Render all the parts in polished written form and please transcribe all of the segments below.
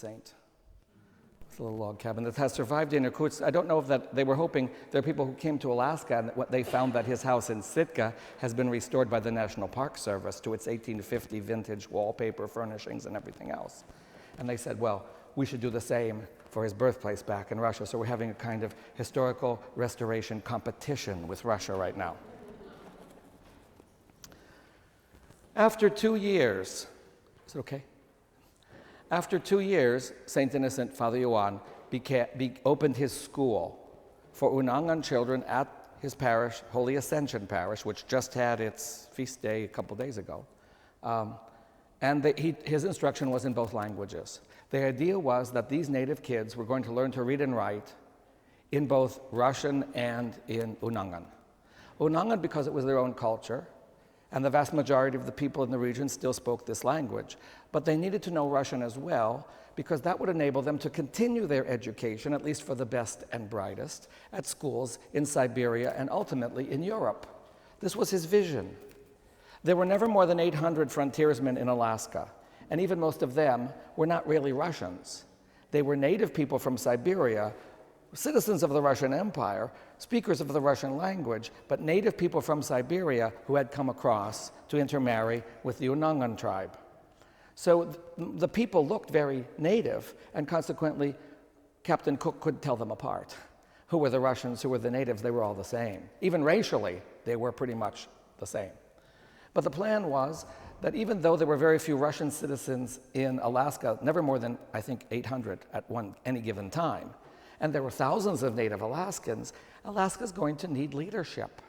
saint. It's a little log cabin that has survived in Irkutsk. I don't know if that they were hoping. There are people who came to Alaska and they found that his house in Sitka has been restored by the National Park Service to its 1850 vintage wallpaper, furnishings, and everything else. And they said, well, we should do the same for his birthplace back in Russia. So we're having a kind of historical restoration competition with Russia right now. After 2 years, is it okay? After 2 years, St. Innocent, Father Ioan, opened his school for Unangan children at his parish, Holy Ascension Parish, which just had its feast day a couple days ago. His instruction was in both languages. The idea was that these native kids were going to learn to read and write in both Russian and in Unangan. Unangan because it was their own culture, and the vast majority of the people in the region still spoke this language. But they needed to know Russian as well, because that would enable them to continue their education, at least for the best and brightest, at schools in Siberia and ultimately in Europe. This was his vision. There were never more than 800 frontiersmen in Alaska, and even most of them were not really Russians. They were native people from Siberia, citizens of the Russian Empire, speakers of the Russian language, but native people from Siberia who had come across to intermarry with the Unangan tribe. So the people looked very native, and consequently, Captain Cook couldn't tell them apart. Who were the Russians, who were the natives? They were all the same. Even racially, they were pretty much the same. But the plan was that even though there were very few Russian citizens in Alaska, never more than, I think, 800 at any given time, and there were thousands of native Alaskans, Alaska's going to need leadership.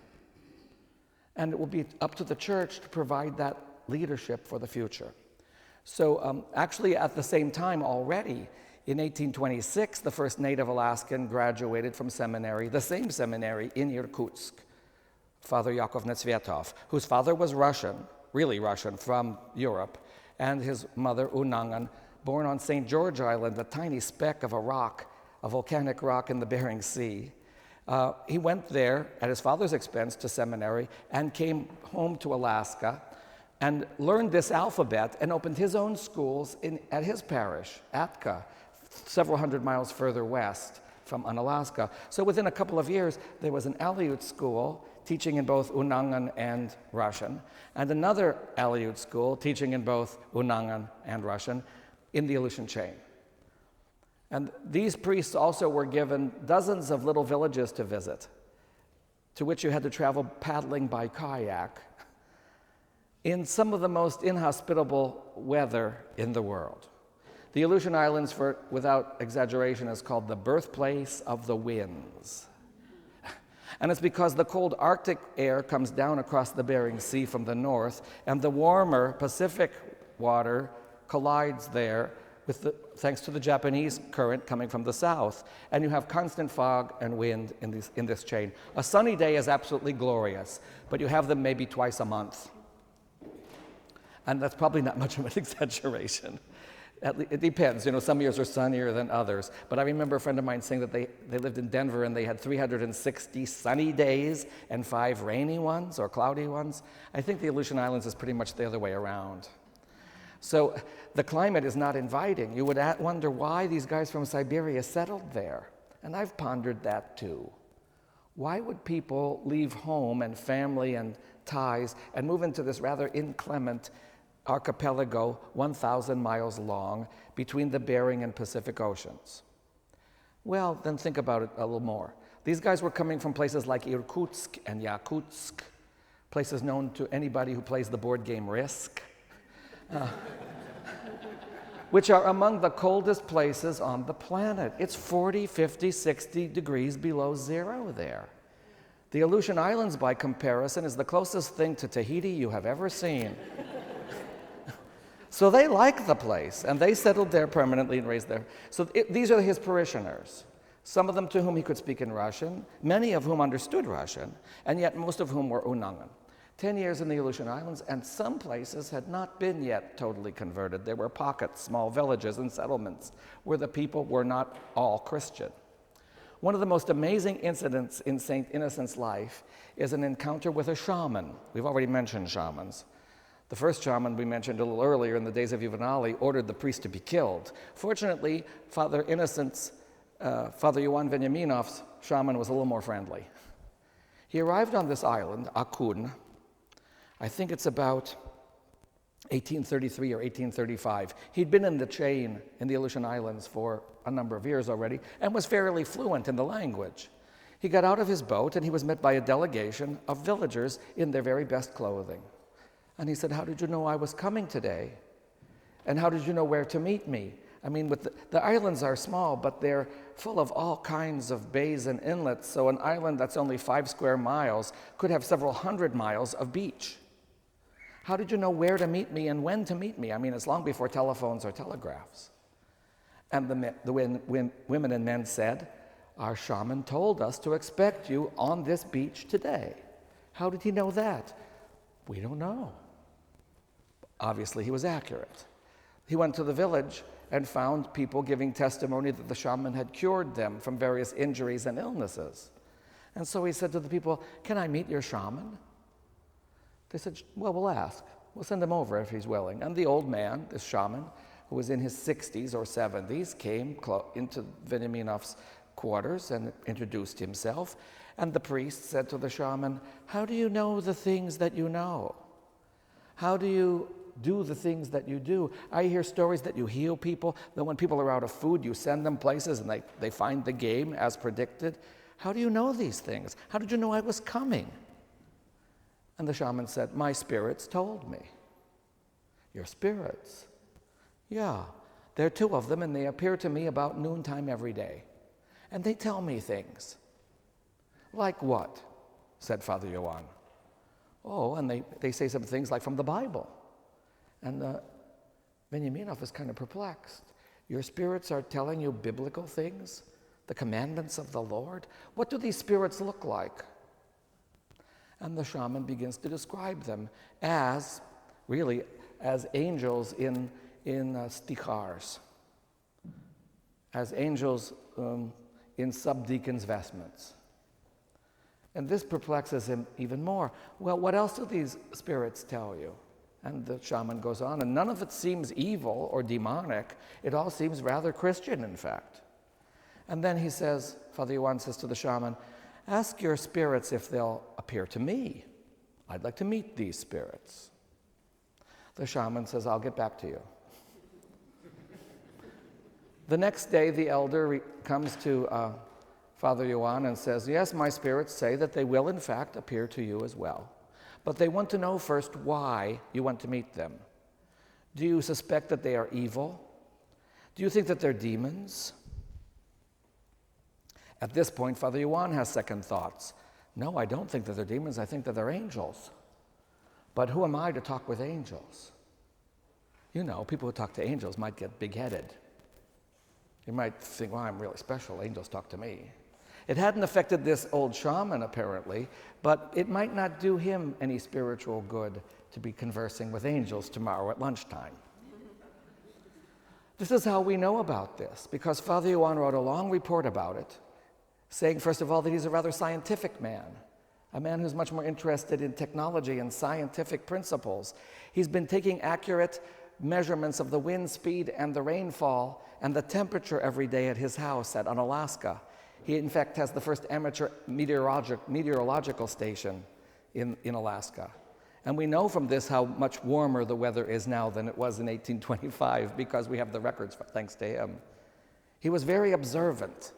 And it will be up to the church to provide that leadership for the future. So actually at the same time already, in 1826, the first native Alaskan graduated from seminary, the same seminary in Irkutsk, Father Yakov Netsvetov, whose father was Russian, really Russian, from Europe, and his mother, Unangan, born on St. George Island, a tiny speck of a rock, a volcanic rock in the Bering Sea. He went there at his father's expense to seminary and came home to Alaska and learned this alphabet and opened his own schools at his parish, Atka, several hundred miles further west from Unalaska. So within a couple of years, there was an Aleut school teaching in both Unangan and Russian, and another Aleut school teaching in both Unangan and Russian in the Aleutian chain. And these priests also were given dozens of little villages to visit, to which you had to travel paddling by kayak in some of the most inhospitable weather in the world. The Aleutian Islands, without exaggeration, is called the birthplace of the winds. And it's because the cold Arctic air comes down across the Bering Sea from the north, and the warmer Pacific water collides there thanks to the Japanese current coming from the south. And you have constant fog and wind in this chain. A sunny day is absolutely glorious, but you have them maybe twice a month. And that's probably not much of an exaggeration. It depends, some years are sunnier than others. But I remember a friend of mine saying that they lived in Denver and they had 360 sunny days and 5 rainy ones or cloudy ones. I think the Aleutian Islands is pretty much the other way around. So the climate is not inviting. You would wonder why these guys from Siberia settled there. And I've pondered that too. Why would people leave home and family and ties and move into this rather inclement archipelago 1,000 miles long between the Bering and Pacific Oceans? Well, then think about it a little more. These guys were coming from places like Irkutsk and Yakutsk, places known to anybody who plays the board game Risk, which are among the coldest places on the planet. It's 40, 50, 60 degrees below zero there. The Aleutian Islands, by comparison, is the closest thing to Tahiti you have ever seen. So they like the place, and they settled there permanently and raised there. So these are his parishioners, some of them to whom he could speak in Russian, many of whom understood Russian, and yet most of whom were Unangan. 10 years in the Aleutian Islands, and some places had not been yet totally converted. There were pockets, small villages and settlements, where the people were not all Christian. One of the most amazing incidents in St. Innocent's life is an encounter with a shaman. We've already mentioned shamans. The first shaman we mentioned a little earlier in the days of Ivanali ordered the priest to be killed. Fortunately, Father Johann Veniaminov's shaman was a little more friendly. He arrived on this island, Akun, I think it's about 1833 or 1835. He'd been in the chain in the Aleutian Islands for a number of years already and was fairly fluent in the language. He got out of his boat and he was met by a delegation of villagers in their very best clothing. And he said, "How did you know I was coming today? And how did you know where to meet me?" I mean, the islands are small, but they're full of all kinds of bays and inlets, so an island that's only 5 square miles could have several hundred miles of beach. How did you know where to meet me and when to meet me? I mean, it's long before telephones or telegraphs. And the women and men said, "Our shaman told us to expect you on this beach today." How did he know that? We don't know. Obviously, he was accurate. He went to the village and found people giving testimony that the shaman had cured them from various injuries and illnesses. And so he said to the people, "Can I meet your shaman?" They said, "Well, we'll ask. We'll send him over if he's willing." And the old man, this shaman, who was in his 60s or 70s, came into Veniaminov's quarters and introduced himself. And the priest said to the shaman, "How do you know the things that you know? How do you do the things that you do? I hear stories that you heal people, that when people are out of food, you send them places and they find the game as predicted. How do you know these things? How did you know I was coming?" And the shaman said, "My spirits told me." "Your spirits?" "Yeah, there are 2 of them, and they appear to me about noontime every day. And they tell me things." "Like what?" said Father Johann. "Oh, and they say some things like from the Bible." And Veniaminov is kind of perplexed. "Your spirits are telling you biblical things? The commandments of the Lord? What do these spirits look like?" And the shaman begins to describe them as angels in stichars, as angels in subdeacon's vestments. And this perplexes him even more. "Well, what else do these spirits tell you?" And the shaman goes on, and none of it seems evil or demonic. It all seems rather Christian, in fact. And then he says, Father Johann says to the shaman, "Ask your spirits if they'll appear to me. I'd like to meet these spirits." The shaman says, "I'll get back to you." The next day, the elder comes to Father Johann and says, "Yes, my spirits say that they will in fact appear to you as well. But they want to know first why you want to meet them. Do you suspect that they are evil? Do you think that they're demons?" At this point, Father Johann has second thoughts. "No, I don't think that they're demons. I think that they're angels. But who am I to talk with angels? You know, people who talk to angels might get big-headed. You might think, well, I'm really special. Angels talk to me." It hadn't affected this old shaman, apparently, but it might not do him any spiritual good to be conversing with angels tomorrow at lunchtime. This is how we know about this, because Father Johann wrote a long report about it, saying, first of all, that he's a rather scientific man, a man who's much more interested in technology and scientific principles. He's been taking accurate measurements of the wind speed and the rainfall and the temperature every day at his house on Alaska. He, in fact, has the first amateur meteorological station in Alaska. And we know from this how much warmer the weather is now than it was in 1825 because we have the records thanks to him. He was very observant,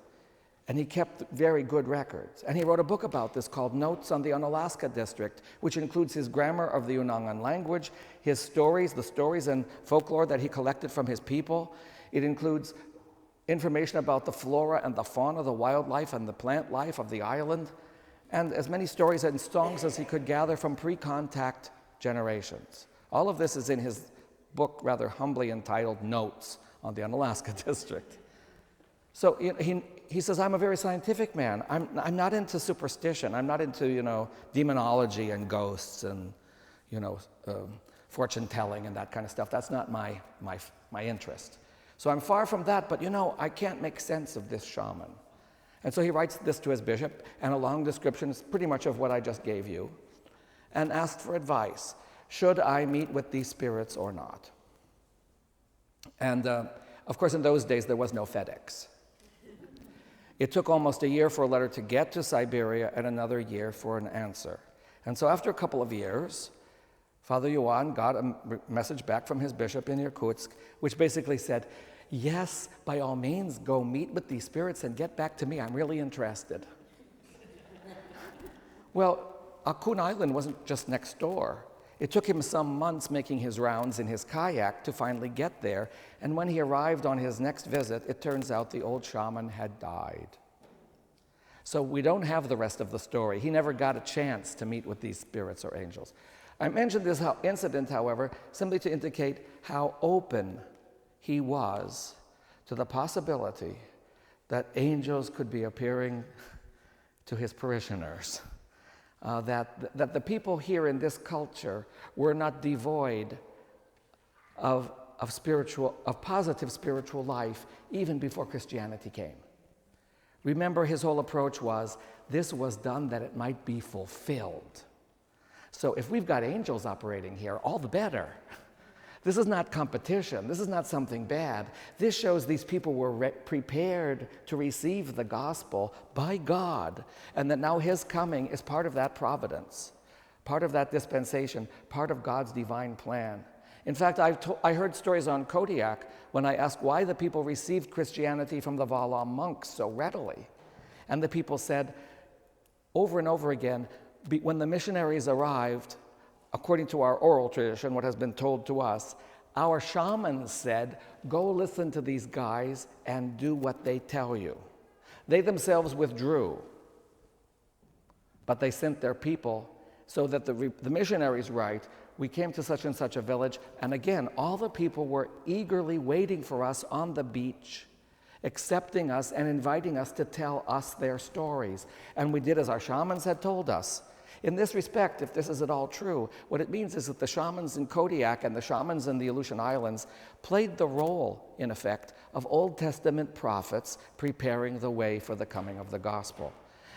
and he kept very good records. And he wrote a book about this called Notes on the Unalaska District, which includes his grammar of the Unangan language, his stories, the stories and folklore that he collected from his people. It includes information about the flora and the fauna, the wildlife and the plant life of the island, and as many stories and songs as he could gather from pre-contact generations. All of this is in his book, rather humbly entitled Notes on the Unalaska District. So he says, "I'm a very scientific man. I'm not into superstition. I'm not into, demonology and ghosts and, fortune telling and that kind of stuff. That's not my interest. So I'm far from that, but I can't make sense of this shaman." And so he writes this to his bishop, and a long description is pretty much of what I just gave you, and asked for advice. should I meet with these spirits or not? And of course, in those days, there was no FedEx. It took almost a year for a letter to get to Siberia and another year for an answer. And so after a couple of years, Father Yuan got a message back from his bishop in Irkutsk, which basically said, yes, by all means, go meet with these spirits and get back to me. I'm really interested. Well, Akun Island wasn't just next door. It took him some months making his rounds in his kayak to finally get there. And when he arrived on his next visit, it turns out the old shaman had died. So we don't have the rest of the story. He never got a chance to meet with these spirits or angels. I mentioned this incident, however, simply to indicate how open he was to the possibility that angels could be appearing to his parishioners. That the people here in this culture were not devoid of positive spiritual life even before Christianity came. Remember, his whole approach was, this was done that it might be fulfilled. So if we've got angels operating here, all the better. This is not competition. This is not something bad. This shows these people were prepared to receive the gospel by God, and that now his coming is part of that providence, part of that dispensation, part of God's divine plan. In fact, I heard stories on Kodiak when I asked why the people received Christianity from the Vala monks so readily. And the people said over and over again, when the missionaries arrived, according to our oral tradition, what has been told to us, our shamans said, go listen to these guys and do what they tell you. They themselves withdrew, but they sent their people so that the missionaries write, we came to such and such a village, and again, all the people were eagerly waiting for us on the beach, accepting us and inviting us to tell us their stories. And we did as our shamans had told us. In this respect, if this is at all true, what it means is that the shamans in Kodiak and the shamans in the Aleutian Islands played the role, in effect, of Old Testament prophets preparing the way for the coming of the gospel.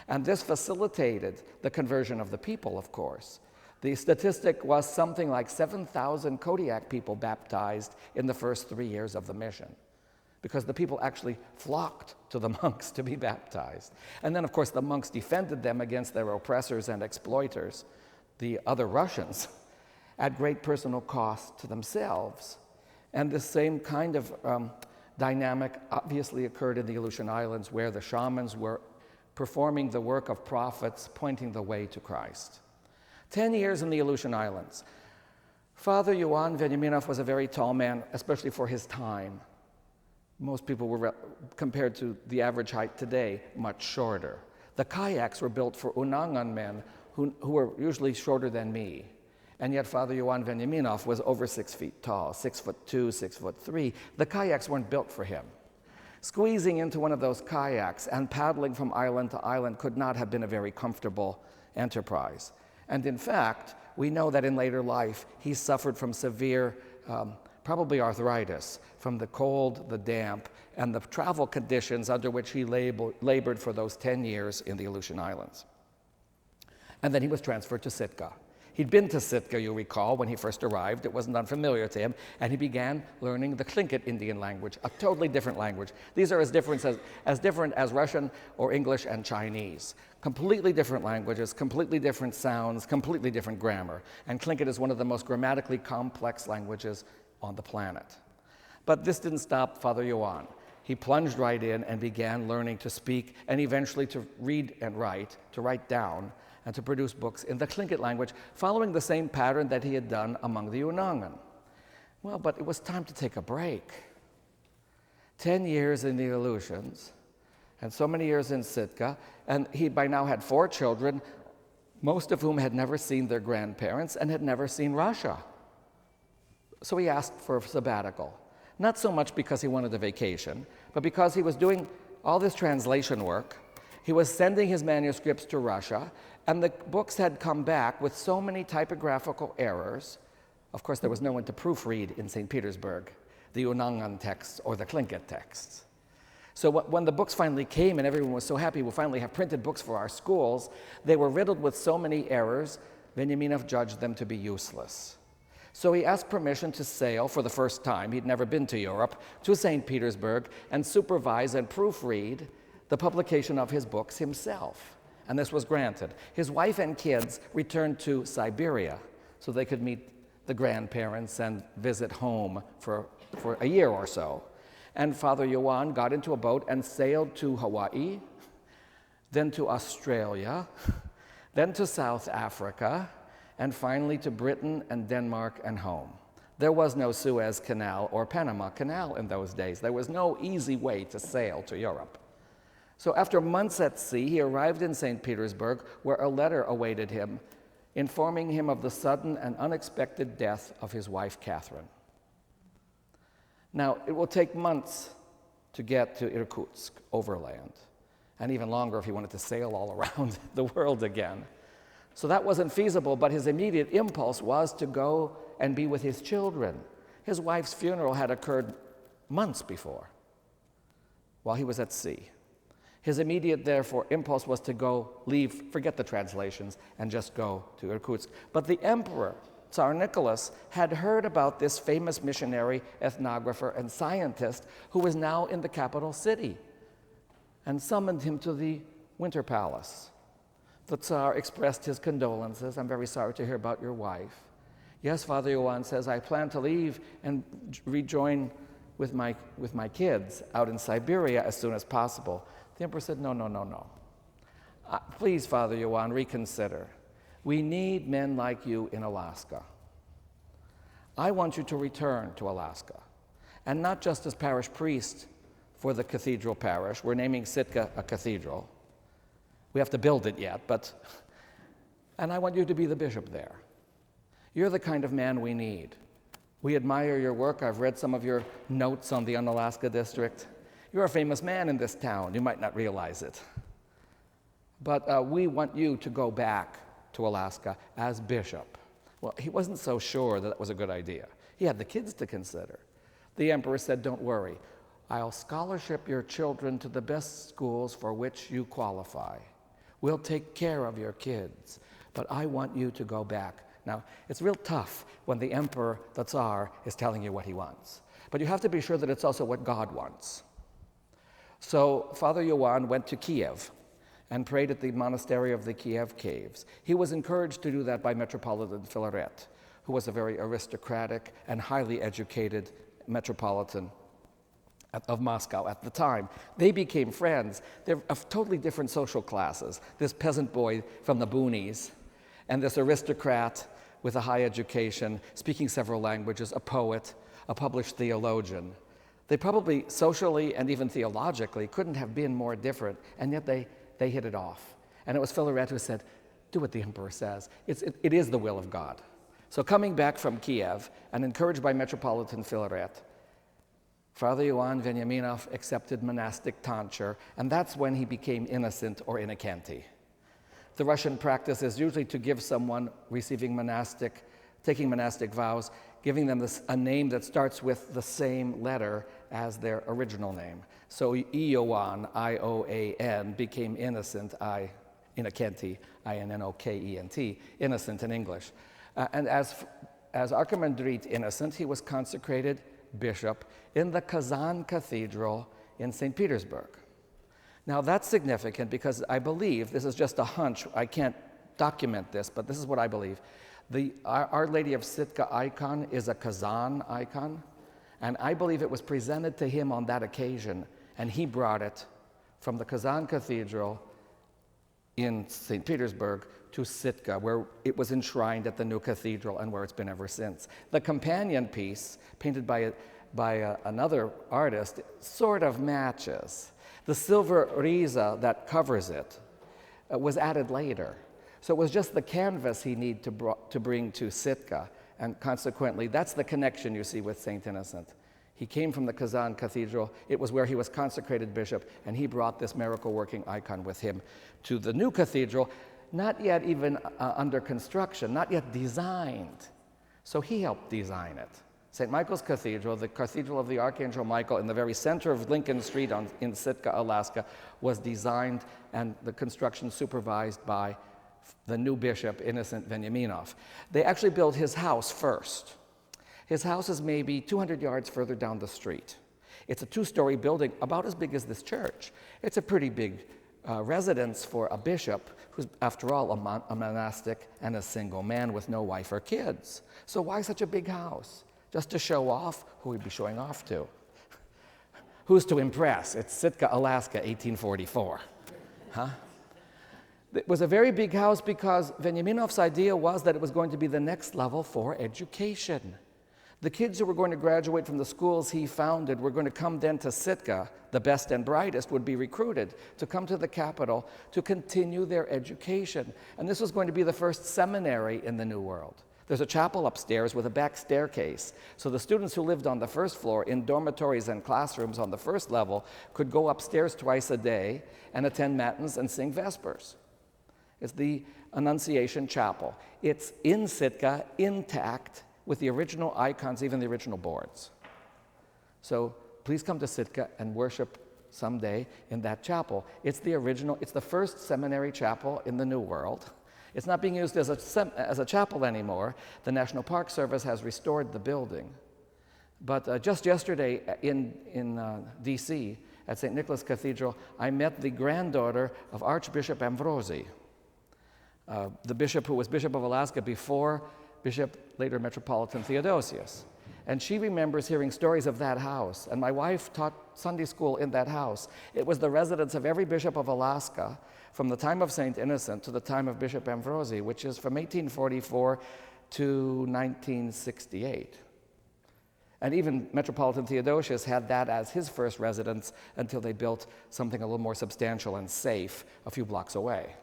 And this facilitated the conversion of the people, of course. The statistic was something like 7,000 Kodiak people baptized in the first 3 years of the mission, because the people actually flocked to the monks to be baptized. And then, of course, the monks defended them against their oppressors and exploiters, the other Russians, at great personal cost to themselves. And the same kind of dynamic obviously occurred in the Aleutian Islands, where the shamans were performing the work of prophets, pointing the way to Christ. 10 years in the Aleutian Islands. Father Ioan Veniaminov was a very tall man, especially for his time. Most people were, compared to the average height today, much shorter. The kayaks were built for Unangan men who were usually shorter than me. And yet Father Ioan Veniaminov was over 6 feet tall, 6'2", 6'3". The kayaks weren't built for him. Squeezing into one of those kayaks and paddling from island to island could not have been a very comfortable enterprise. And in fact, we know that in later life, he suffered from severe probably arthritis, from the cold, the damp, and the travel conditions under which he labored for those 10 years in the Aleutian Islands. And then he was transferred to Sitka. He'd been to Sitka, you recall, when he first arrived. It wasn't unfamiliar to him, and he began learning the Tlingit Indian language, a totally different language. These are as different as Russian or English and Chinese. Completely different languages, completely different sounds, completely different grammar. And Tlingit is one of the most grammatically complex languages on the planet. But this didn't stop Father Ioan. He plunged right in and began learning to speak and eventually to read and write, to write down, and to produce books in the Tlingit language, following the same pattern that he had done among the Unangan. Well, but it was time to take a break. 10 years in the Aleutians, and so many years in Sitka, and he by now had 4 children, most of whom had never seen their grandparents and had never seen Russia. So he asked for a sabbatical, not so much because he wanted a vacation, but because he was doing all this translation work. He was sending his manuscripts to Russia, and the books had come back with so many typographical errors. Of course, there was no one to proofread in St. Petersburg, the Unangan texts or the Tlingit texts. So when the books finally came and everyone was so happy we'll finally have printed books for our schools, they were riddled with so many errors, Veniaminov judged them to be useless. So he asked permission to sail for the first time, he'd never been to Europe, to St. Petersburg and supervise and proofread the publication of his books himself. And this was granted. His wife and kids returned to Siberia so they could meet the grandparents and visit home for a year or so. And Father Ioan got into a boat and sailed to Hawaii, then to Australia, then to South Africa, and finally to Britain and Denmark and home. There was no Suez Canal or Panama Canal in those days. There was no easy way to sail to Europe. So after months at sea, he arrived in St. Petersburg, where a letter awaited him, informing him of the sudden and unexpected death of his wife, Catherine. Now, it will take months to get to Irkutsk overland, and even longer if he wanted to sail all around the world again. So that wasn't feasible, but his immediate impulse was to go and be with his children. His wife's funeral had occurred months before, while he was at sea. His immediate, therefore, impulse was to go, leave, forget the translations, and just go to Irkutsk. But the emperor, Tsar Nicholas, had heard about this famous missionary, ethnographer, and scientist who was now in the capital city and summoned him to the Winter Palace. The Tsar expressed his condolences. I'm very sorry to hear about your wife. Yes, Father Ioan says, I plan to leave and rejoin with my kids out in Siberia as soon as possible. The emperor said, no. Please, Father Ioan, reconsider. We need men like you in Alaska. I want you to return to Alaska, and not just as parish priest for the cathedral parish. We're naming Sitka a cathedral. We have to build it yet, and I want you to be the bishop there. You're the kind of man we need. We admire your work. I've read some of your notes on the Unalaska district. You're a famous man in this town. You might not realize it. But we want you to go back to Alaska as bishop. Well, he wasn't so sure that was a good idea. He had the kids to consider. The emperor said, don't worry. I'll scholarship your children to the best schools for which you qualify. We'll take care of your kids, but I want you to go back. Now, it's real tough when the emperor, the Tsar, is telling you what he wants. But you have to be sure that it's also what God wants. So Father Ioan went to Kiev and prayed at the monastery of the Kiev Caves. He was encouraged to do that by Metropolitan Filaret, who was a very aristocratic and highly educated metropolitan of Moscow at the time. They became friends. They're of totally different social classes. This peasant boy from the boonies and this aristocrat with a high education, speaking several languages, a poet, a published theologian. They probably socially and even theologically couldn't have been more different, and yet they hit it off. And it was Filaret who said, do what the emperor says. It is the will of God. So coming back from Kiev and encouraged by Metropolitan Filaret, Father Ioan Veniaminov accepted monastic tonsure, and that's when he became innocent or innocenty. The Russian practice is usually to give someone taking monastic vows, giving them a name that starts with the same letter as their original name. So Ioan, I-O-A-N, became innocent, Innocenti, I-N-N-O-K-E-N-T, innocent in English. And as Archimandrite Innocent, he was consecrated bishop in the Kazan Cathedral in St. Petersburg. Now that's significant because I believe, this is just a hunch, I can't document this, but this is what I believe. The Our Lady of Sitka icon is a Kazan icon, and I believe it was presented to him on that occasion, and he brought it from the Kazan Cathedral in St. Petersburg to Sitka, where it was enshrined at the new cathedral and where it's been ever since. The companion piece, painted by another artist, sort of matches. The silver riza that covers it was added later. So it was just the canvas he needed to bring to Sitka, and consequently, that's the connection you see with St. Innocent. He came from the Kazan Cathedral. It was where he was consecrated bishop, and he brought this miracle-working icon with him to the new cathedral, not yet even under construction, not yet designed. So he helped design it. St. Michael's Cathedral, the Cathedral of the Archangel Michael in the very center of Lincoln Street in Sitka, Alaska, was designed and the construction supervised by the new bishop, Innocent Veniaminov. They actually built his house first. His house is maybe 200 yards further down the street. It's a two-story building about as big as this church. It's a pretty big residence for a bishop who's, after all, a monastic and a single man with no wife or kids. So why such a big house? Just to show off? Who would be showing off to? Who's to impress? It's Sitka, Alaska, 1844. Huh? It was a very big house because Veniaminov's idea was that it was going to be the next level for education. The kids who were going to graduate from the schools he founded were going to come then to Sitka. The best and brightest would be recruited to come to the capital to continue their education. And this was going to be the first seminary in the New World. There's a chapel upstairs with a back staircase. So the students who lived on the first floor in dormitories and classrooms on the first level could go upstairs twice a day and attend matins and sing vespers. It's the Annunciation Chapel. It's in Sitka, intact, with the original icons, even the original boards. So please come to Sitka and worship someday in that chapel. It's the original, it's the first seminary chapel in the New World. It's not being used as a chapel anymore. The National Park Service has restored the building. But just yesterday in D.C., at St. Nicholas Cathedral, I met the granddaughter of Archbishop Ambrosi, the bishop who was Bishop of Alaska before Bishop, later Metropolitan Theodosius. And she remembers hearing stories of that house. And my wife taught Sunday school in that house. It was the residence of every bishop of Alaska from the time of St. Innocent to the time of Bishop Ambrosi, which is from 1844 to 1968. And even Metropolitan Theodosius had that as his first residence until they built something a little more substantial and safe a few blocks away.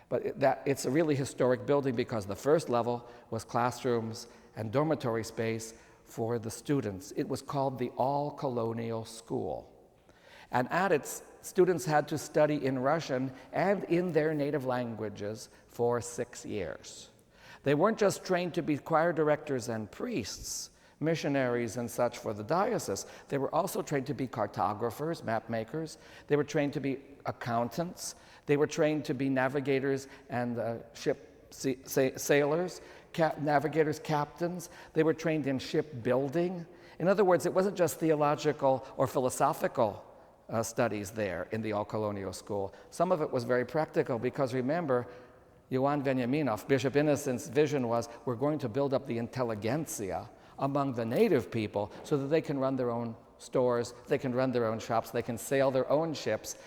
But it's a really historic building because the first level was classrooms and dormitory space for the students. It was called the All-Colonial School. And at it, students had to study in Russian and in their native languages for 6 years. They weren't just trained to be choir directors and priests, missionaries and such for the diocese. They were also trained to be cartographers, map makers. They were trained to be accountants. They were trained to be navigators and sailors, navigators, captains. They were trained in shipbuilding. In other words, it wasn't just theological or philosophical studies there in the All-Colonial School. Some of it was very practical because remember, Ioan Veniaminov, Bishop Innocent's vision was we're going to build up the intelligentsia among the native people so that they can run their own stores, they can run their own shops, they can sail their own ships,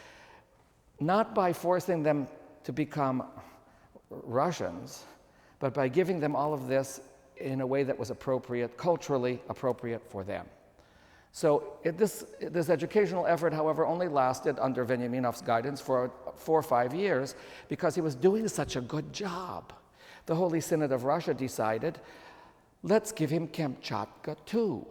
not by forcing them to become Russians, but by giving them all of this in a way that was appropriate, culturally appropriate for them. So this educational effort, however, only lasted under Veniaminov's guidance for 4 or 5 years because he was doing such a good job. The Holy Synod of Russia decided, let's give him Kamchatka too.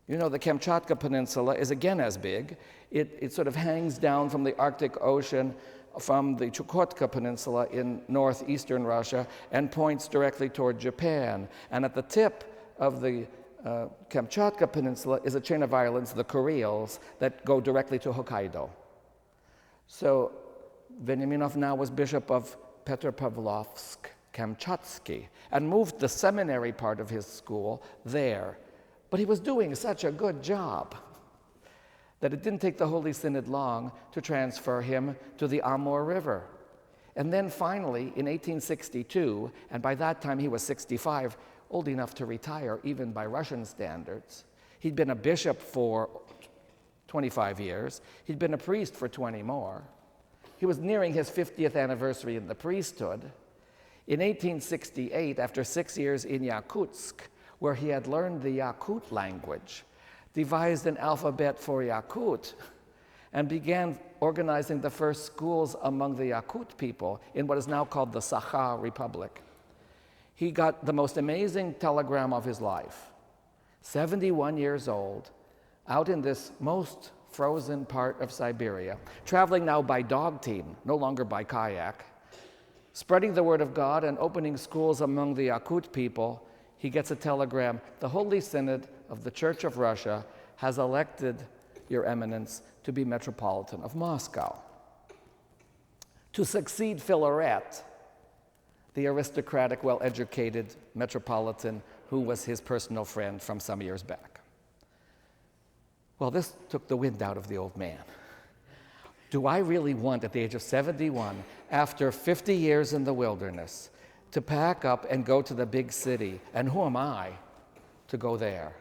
You know, the Kamchatka Peninsula is again as big. It sort of hangs down from the Arctic Ocean from the Chukotka Peninsula in northeastern Russia and points directly toward Japan. And at the tip of the Kamchatka Peninsula is a chain of islands, the Kurils, that go directly to Hokkaido. So Veniaminov now was bishop of Petropavlovsk-Kamchatsky and moved the seminary part of his school there. But he was doing such a good job that it didn't take the Holy Synod long to transfer him to the Amur River. And then finally, in 1862, and by that time he was 65, old enough to retire even by Russian standards. He'd been a bishop for 25 years. He'd been a priest for 20 more. He was nearing his 50th anniversary in the priesthood. In 1868, after 6 years in Yakutsk, where he had learned the Yakut language, devised an alphabet for Yakut, and began organizing the first schools among the Yakut people in what is now called the Sakha Republic. He got the most amazing telegram of his life. 71 years old, out in this most frozen part of Siberia, traveling now by dog team, no longer by kayak, spreading the word of God and opening schools among the Yakut people. He gets a telegram, the Holy Synod of the Church of Russia has elected Your Eminence to be Metropolitan of Moscow, to succeed Filaret, the aristocratic, well-educated Metropolitan who was his personal friend from some years back. Well, this took the wind out of the old man. Do I really want, at the age of 71, after 50 years in the wilderness, to pack up and go to the big city? And who am I to go there?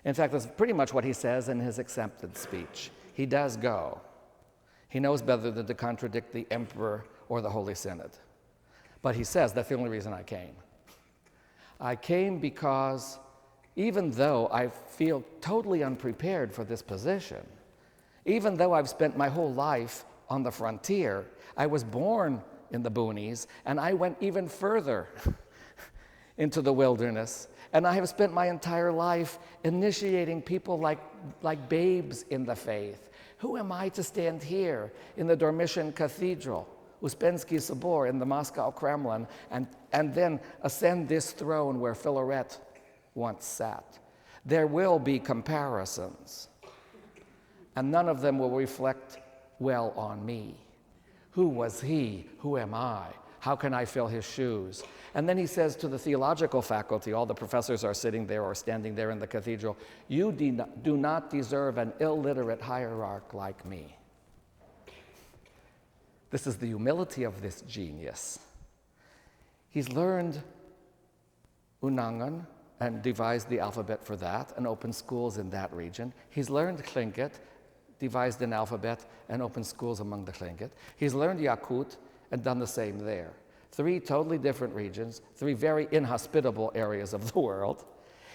In fact, that's pretty much what he says in his acceptance speech. He does go. He knows better than to contradict the emperor or the Holy Synod. But he says, that's the only reason I came. I came because even though I feel totally unprepared for this position, even though I've spent my whole life on the frontier, I was born in the boonies, and I went even further into the wilderness, and I have spent my entire life initiating people like babes in the faith. Who am I to stand here in the Dormition Cathedral, Uspensky Sobor in the Moscow Kremlin, and then ascend this throne where Filaret once sat? There will be comparisons, and none of them will reflect well on me. Who was he? Who am I? How can I fill his shoes? And then he says to the theological faculty, all the professors are sitting there or standing there in the cathedral, you do not deserve an illiterate hierarch like me. This is the humility of this genius. He's learned Unangan and devised the alphabet for that and opened schools in that region. He's learned Tlingit, devised an alphabet and opened schools among the Tlingit. He's learned Yakut and done the same there. 3 totally different regions, 3 very inhospitable areas of the world.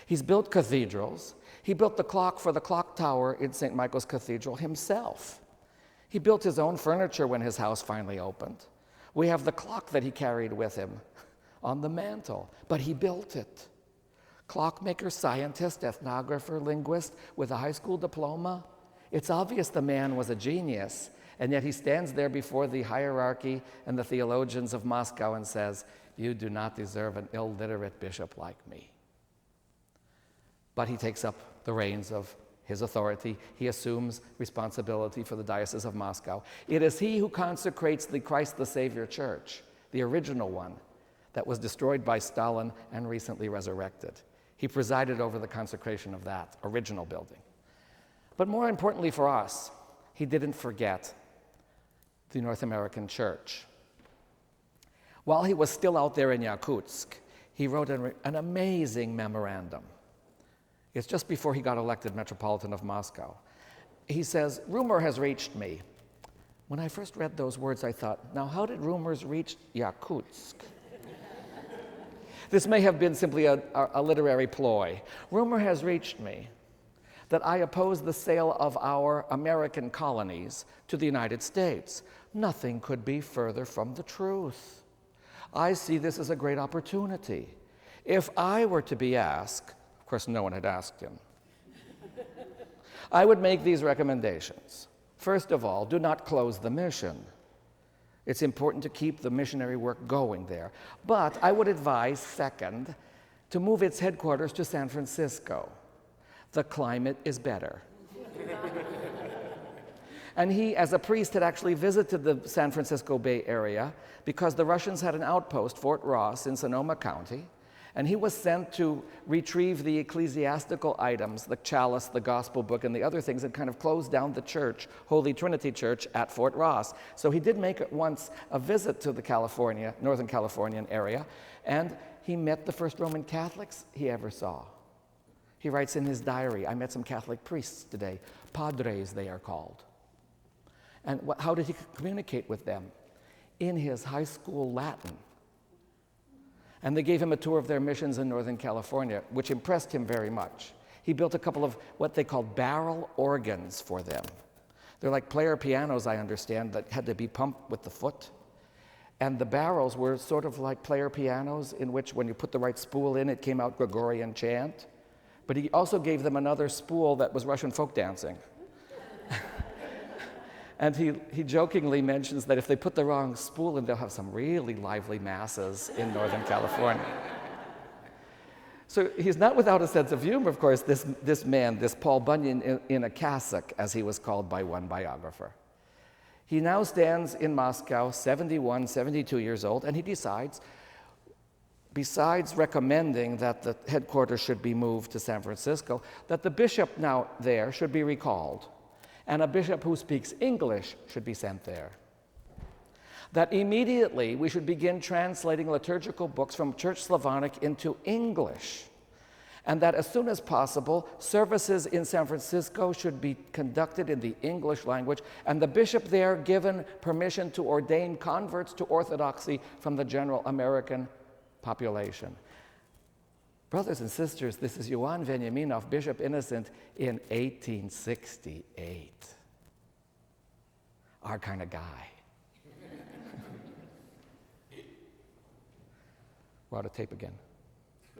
He's built cathedrals. He built the clock for the clock tower in St. Michael's Cathedral himself. He built his own furniture when his house finally opened. We have the clock that he carried with him on the mantle, but he built it. Clockmaker, scientist, ethnographer, linguist with a high school diploma. It's obvious the man was a genius, and yet he stands there before the hierarchy and the theologians of Moscow and says, you do not deserve an illiterate bishop like me. But he takes up the reins of his authority. He assumes responsibility for the Diocese of Moscow. It is he who consecrates the Christ the Savior Church, the original one that was destroyed by Stalin and recently resurrected. He presided over the consecration of that original building. But more importantly for us, he didn't forget the North American church. While he was still out there in Yakutsk, he wrote an amazing memorandum. It's just before he got elected Metropolitan of Moscow. He says, rumor has reached me. When I first read those words, I thought, now how did rumors reach Yakutsk? This may have been simply a literary ploy. Rumor has reached me that I oppose the sale of our American colonies to the United States. Nothing could be further from the truth. I see this as a great opportunity. If I were to be asked, of course no one had asked him, I would make these recommendations. First of all, do not close the mission. It's important to keep the missionary work going there. But I would advise, second, to move its headquarters to San Francisco. The climate is better. And he, as a priest, had actually visited the San Francisco Bay Area because the Russians had an outpost, Fort Ross, in Sonoma County, and he was sent to retrieve the ecclesiastical items, the chalice, the gospel book, and the other things that kind of closed down the church, Holy Trinity Church at Fort Ross. So he did make once a visit to the Northern Californian area, and he met the first Roman Catholics he ever saw. He writes in his diary, I met some Catholic priests today, padres they are called. And how did he communicate with them? In his high school Latin. And they gave him a tour of their missions in Northern California, which impressed him very much. He built a couple of what they called barrel organs for them. They're like player pianos, I understand, that had to be pumped with the foot. And the barrels were sort of like player pianos in which when you put the right spool in, it came out Gregorian chant. But he also gave them another spool that was Russian folk dancing. And he jokingly mentions that if they put the wrong spool in, they'll have some really lively masses in Northern California. So he's not without a sense of humor, of course, this man, this Paul Bunyan in a cassock, as he was called by one biographer. He now stands in Moscow, 71, 72 years old, and he decides, besides recommending that the headquarters should be moved to San Francisco, that the bishop now there should be recalled, and a bishop who speaks English should be sent there. That immediately we should begin translating liturgical books from Church Slavonic into English, and that as soon as possible, services in San Francisco should be conducted in the English language, and the bishop there given permission to ordain converts to Orthodoxy from the general American population. Brothers and sisters, this is Ioan Veniaminov, Bishop Innocent, in 1868. Our kind of guy. We're out of tape again.